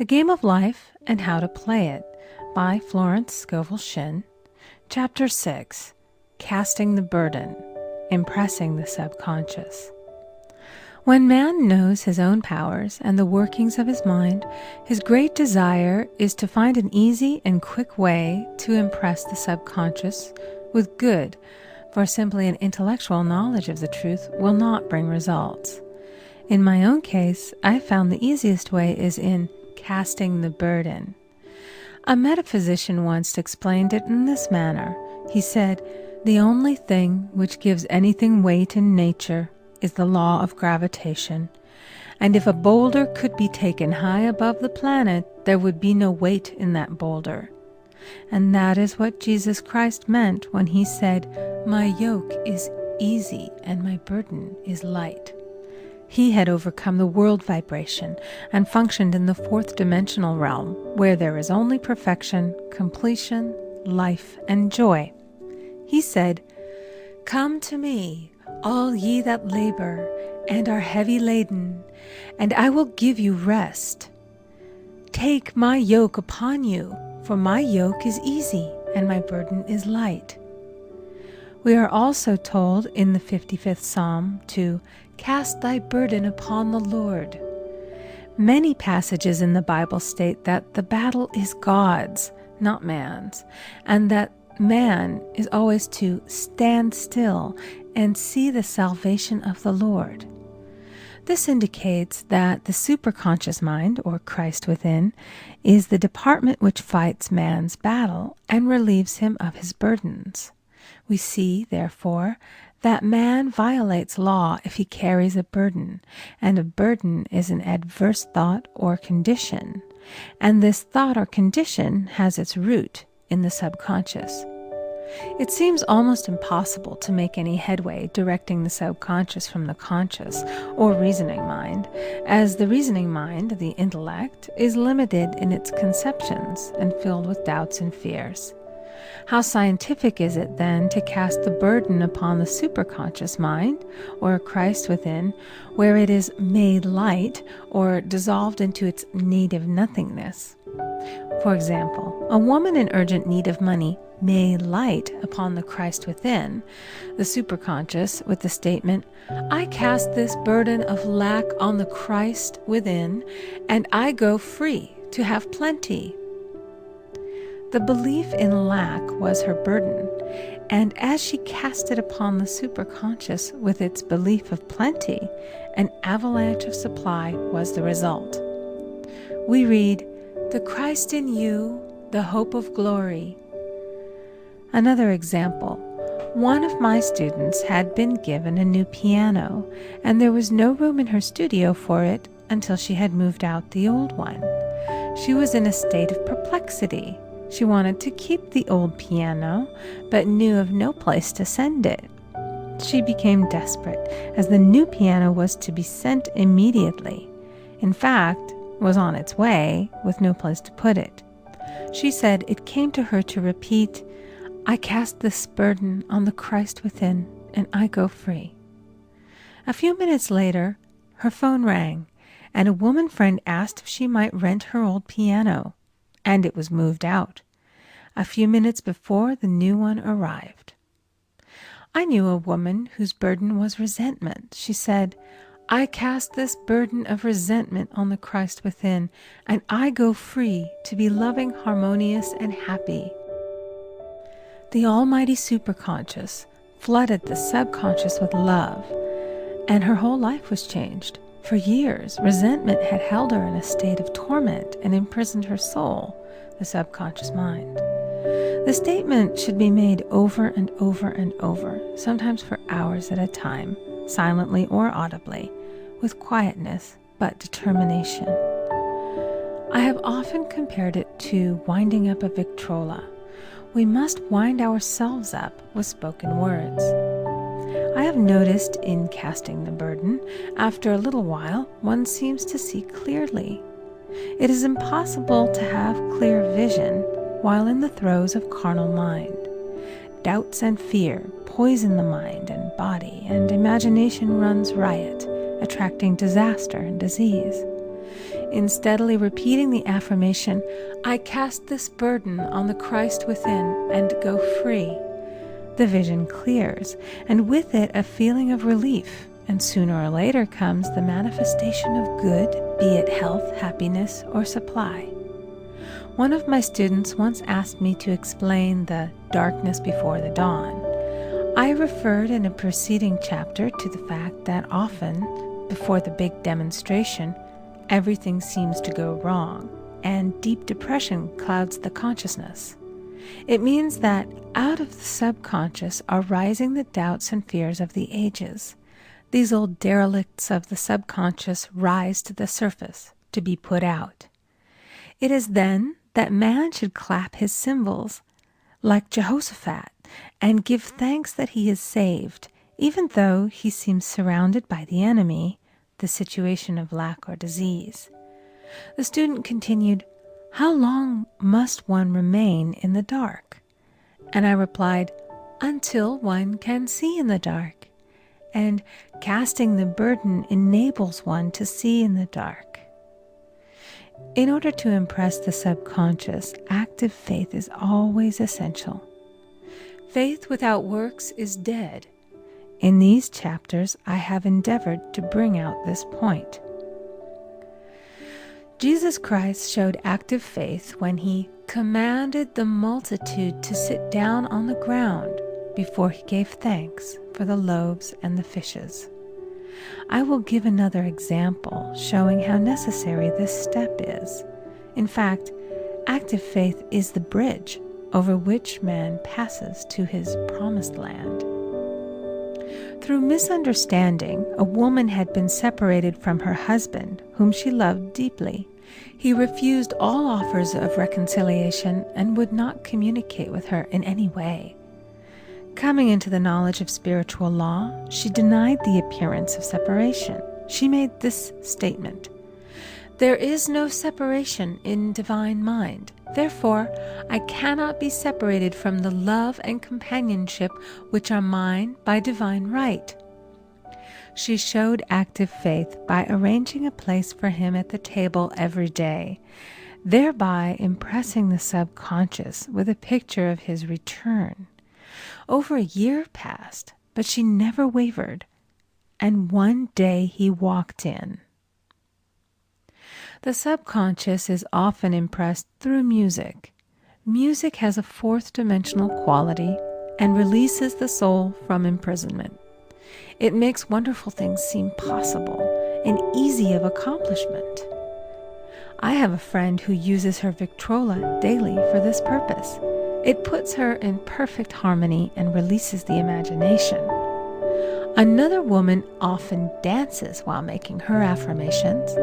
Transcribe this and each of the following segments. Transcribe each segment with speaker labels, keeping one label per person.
Speaker 1: The Game of Life and How to Play It by Florence Scovel Shinn. Chapter 6, Casting the Burden, Impressing the Subconscious. When man knows his own powers and the workings of his mind, his great desire is to find an easy and quick way to impress the subconscious with good, for simply an intellectual knowledge of the truth will not bring results. In my own case, I found the easiest way is in casting the burden. A metaphysician once explained it in this manner. He said, "The only thing which gives anything weight in nature is the law of gravitation, and if a boulder could be taken high above the planet, there would be no weight in that boulder." And that is what Jesus Christ meant when he said, "My yoke is easy and my burden is light." He had overcome the world vibration and functioned in the fourth dimensional realm, where there is only perfection, completion, life, and joy. He said, "Come to me, all ye that labor and are heavy laden, and I will give you rest. Take my yoke upon you, for my yoke is easy and my burden is light." We are also told in the 55th Psalm to cast thy burden upon the Lord. Many passages in the Bible state that the battle is God's, not man's, and that man is always to stand still and see the salvation of the Lord. This indicates that the superconscious mind, or Christ within, is the department which fights man's battle and relieves him of his burdens. We see, therefore, that man violates law if he carries a burden, and a burden is an adverse thought or condition, and this thought or condition has its root in the subconscious. It seems almost impossible to make any headway directing the subconscious from the conscious or reasoning mind, as the reasoning mind, the intellect, is limited in its conceptions and filled with doubts and fears. How scientific is it then to cast the burden upon the superconscious mind, or Christ within, where it is made light or dissolved into its native nothingness? For example, a woman in urgent need of money may light upon the Christ within, the superconscious, with the statement, "I cast this burden of lack on the Christ within, and I go free to have plenty." The belief in lack was her burden, and as she cast it upon the superconscious with its belief of plenty, an avalanche of supply was the result. We read, "The Christ in you, the hope of glory." Another example. One of my students had been given a new piano, and there was no room in her studio for it until she had moved out the old one. She was in a state of perplexity. She wanted to keep the old piano, but knew of no place to send it. She became desperate, as the new piano was to be sent immediately. In fact, was on its way, with no place to put it. She said it came to her to repeat, "I cast this burden on the Christ within, and I go free." A few minutes later, her phone rang, and a woman friend asked if she might rent her old piano, and it was moved out. A few minutes before, the new one arrived. I knew a woman whose burden was resentment. She said, "I cast this burden of resentment on the Christ within, and I go free to be loving, harmonious, and happy." The almighty superconscious flooded the subconscious with love, and her whole life was changed. For years, resentment had held her in a state of torment and imprisoned her soul, the subconscious mind. The statement should be made over and over and over, sometimes for hours at a time, silently or audibly, with quietness but determination. I have often compared it to winding up a Victrola. We must wind ourselves up with spoken words. I have noticed in casting the burden, after a little while, one seems to see clearly. It is impossible to have clear vision while in the throes of carnal mind. Doubts and fear poison the mind and body, and imagination runs riot, attracting disaster and disease. In steadily repeating the affirmation, "I cast this burden on the Christ within and go free," the vision clears, and with it a feeling of relief, and sooner or later comes the manifestation of good, be it health, happiness, or supply. One of my students once asked me to explain the darkness before the dawn. I referred in a preceding chapter to the fact that often, before the big demonstration, everything seems to go wrong, and deep depression clouds the consciousness. It means that out of the subconscious are rising the doubts and fears of the ages. These old derelicts of the subconscious rise to the surface to be put out. It is then that man should clap his cymbals, like Jehoshaphat, and give thanks that he is saved, even though he seems surrounded by the enemy, the situation of lack or disease. The student continued, "How long must one remain in the dark?" And I replied, "Until one can see in the dark." And casting the burden enables one to see in the dark. In order to impress the subconscious, active faith is always essential. Faith without works is dead. In these chapters, I have endeavored to bring out this point. Jesus Christ showed active faith when he commanded the multitude to sit down on the ground before he gave thanks for the loaves and the fishes. I will give another example showing how necessary this step is. In fact, active faith is the bridge over which man passes to his promised land. Through misunderstanding, a woman had been separated from her husband, whom she loved deeply. He refused all offers of reconciliation and would not communicate with her in any way. Coming into the knowledge of spiritual law, she denied the appearance of separation. She made this statement: "There is no separation in divine mind. Therefore, I cannot be separated from the love and companionship which are mine by divine right." She showed active faith by arranging a place for him at the table every day, thereby impressing the subconscious with a picture of his return. Over a year passed, but she never wavered, and one day he walked in. The subconscious is often impressed through music. Music has a fourth dimensional quality and releases the soul from imprisonment. It makes wonderful things seem possible and easy of accomplishment. I have a friend who uses her Victrola daily for this purpose. It puts her in perfect harmony and releases the imagination. Another woman often dances while making her affirmations.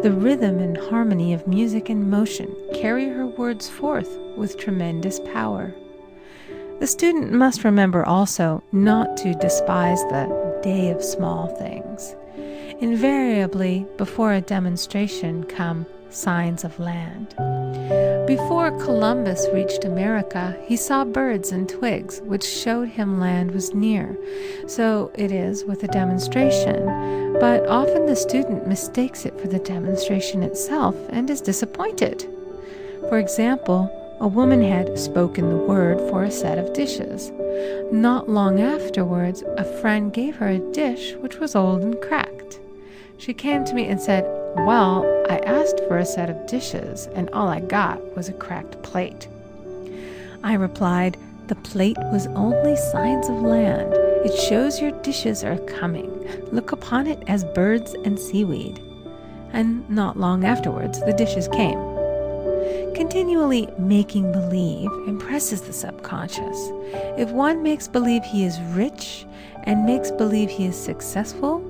Speaker 1: The rhythm and harmony of music and motion carry her words forth with tremendous power. The student must remember also not to despise the day of small things. Invariably, before a demonstration come signs of land. Before Columbus reached America, he saw birds and twigs, which showed him land was near. So it is with a demonstration, but often the student mistakes it for the demonstration itself and is disappointed. For example, a woman had spoken the word for a set of dishes. Not long afterwards, a friend gave her a dish which was old and cracked. She came to me and said, "Well, I asked for a set of dishes, and all I got was a cracked plate." I replied, "The plate was only signs of land. It shows your dishes are coming. Look upon it as birds and seaweed." And not long afterwards, the dishes came. Continually making believe impresses the subconscious. If one makes believe he is rich and makes believe he is successful,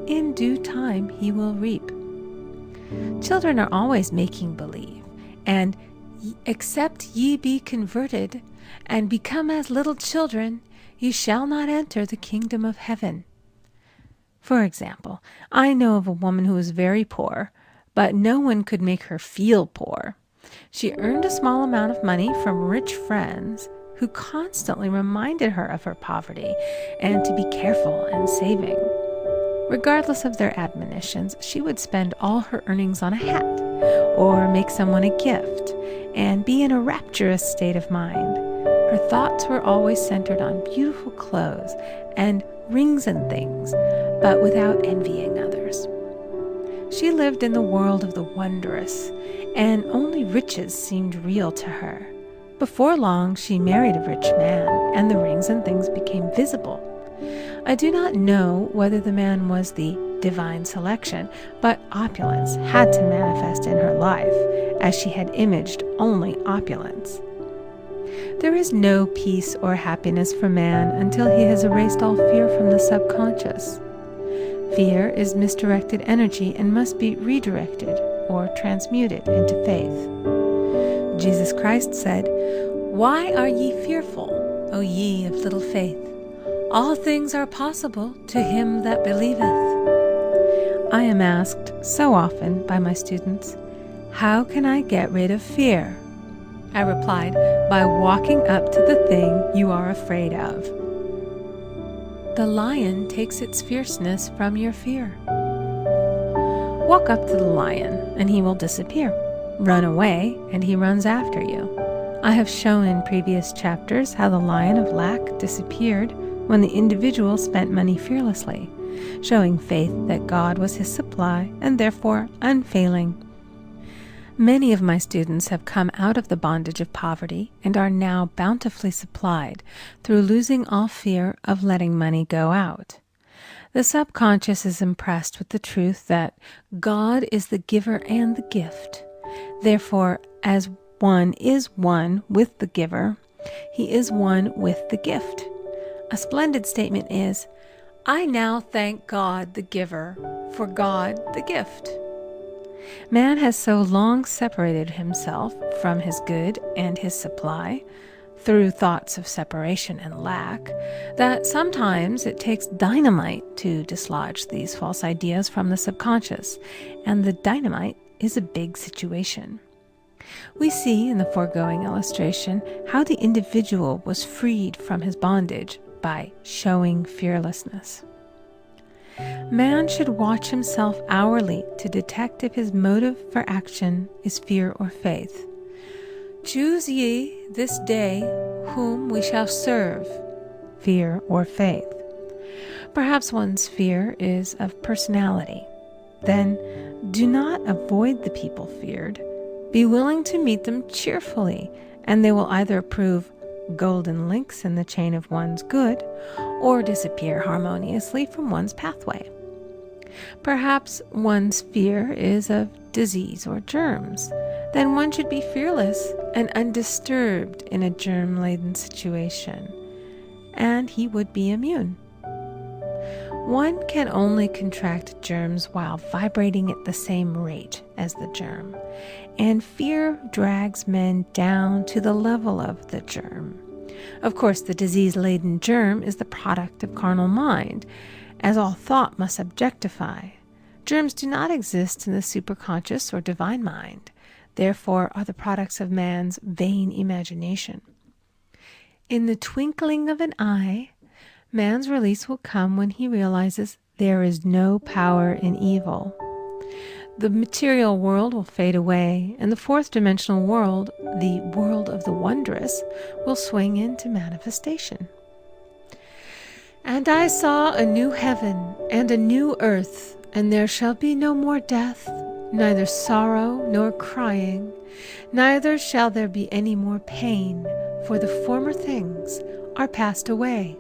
Speaker 1: in due time he will reap. Children are always making believe, and except ye be converted and become as little children, ye shall not enter the kingdom of heaven. For example, I know of a woman who was very poor, but no one could make her feel poor. She earned a small amount of money from rich friends who constantly reminded her of her poverty and to be careful and saving. Regardless of their admonitions, she would spend all her earnings on a hat, or make someone a gift, and be in a rapturous state of mind. Her thoughts were always centered on beautiful clothes and rings and things, but without envying others. She lived in the world of the wondrous, and only riches seemed real to her. Before long, she married a rich man, and the rings and things became visible. I do not know whether the man was the divine selection, but opulence had to manifest in her life, as she had imaged only opulence. There is no peace or happiness for man until he has erased all fear from the subconscious. Fear is misdirected energy and must be redirected or transmuted into faith. Jesus Christ said, "Why are ye fearful, O ye of little faith? All things are possible to him that believeth." I am asked so often by my students, "How can I get rid of fear?" I replied, "By walking up to the thing you are afraid of." The lion takes its fierceness from your fear. Walk up to the lion, and he will disappear. Run away, and he runs after you. I have shown in previous chapters how the lion of lack disappeared when the individual spent money fearlessly, showing faith that God was his supply and therefore unfailing. Many of my students have come out of the bondage of poverty and are now bountifully supplied through losing all fear of letting money go out. The subconscious is impressed with the truth that God is the giver and the gift. Therefore, as one is one with the giver, he is one with the gift. A splendid statement is, "I now thank God the giver for God the gift." Man has so long separated himself from his good and his supply through thoughts of separation and lack that sometimes it takes dynamite to dislodge these false ideas from the subconscious, and the dynamite is a big situation. We see in the foregoing illustration how the individual was freed from his bondage by showing fearlessness. Man should watch himself hourly to detect if his motive for action is fear or faith. "Choose ye this day whom we shall serve," fear or faith. Perhaps one's fear is of personality. Then do not avoid the people feared. Be willing to meet them cheerfully, and they will either prove golden links in the chain of one's good, or disappear harmoniously from one's pathway. Perhaps one's fear is of disease or germs. Then one should be fearless and undisturbed in a germ-laden situation, and he would be immune. One can only contract germs while vibrating at the same rate as the germ, and fear drags men down to the level of the germ. Of course, the disease-laden germ is the product of carnal mind, as all thought must objectify. Germs do not exist in the superconscious or divine mind, therefore are the products of man's vain imagination. In the twinkling of an eye, man's release will come when he realizes there is no power in evil. The material world will fade away, and the fourth dimensional world, the world of the wondrous, will swing into manifestation. "And I saw a new heaven and a new earth, and there shall be no more death, neither sorrow nor crying, neither shall there be any more pain, for the former things are passed away."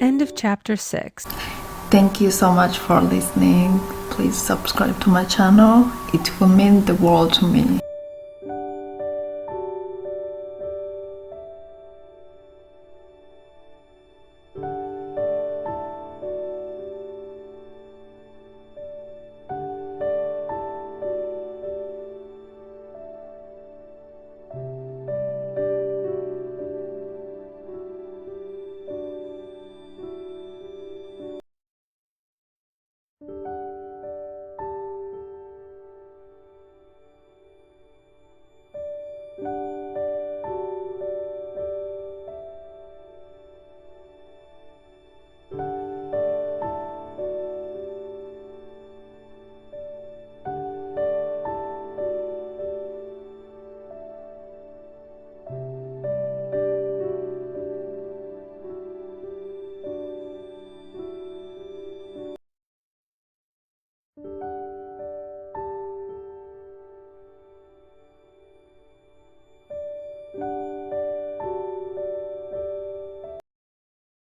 Speaker 1: End of chapter 6.
Speaker 2: Thank you so much for listening. Please subscribe to my channel. It will mean the world to me.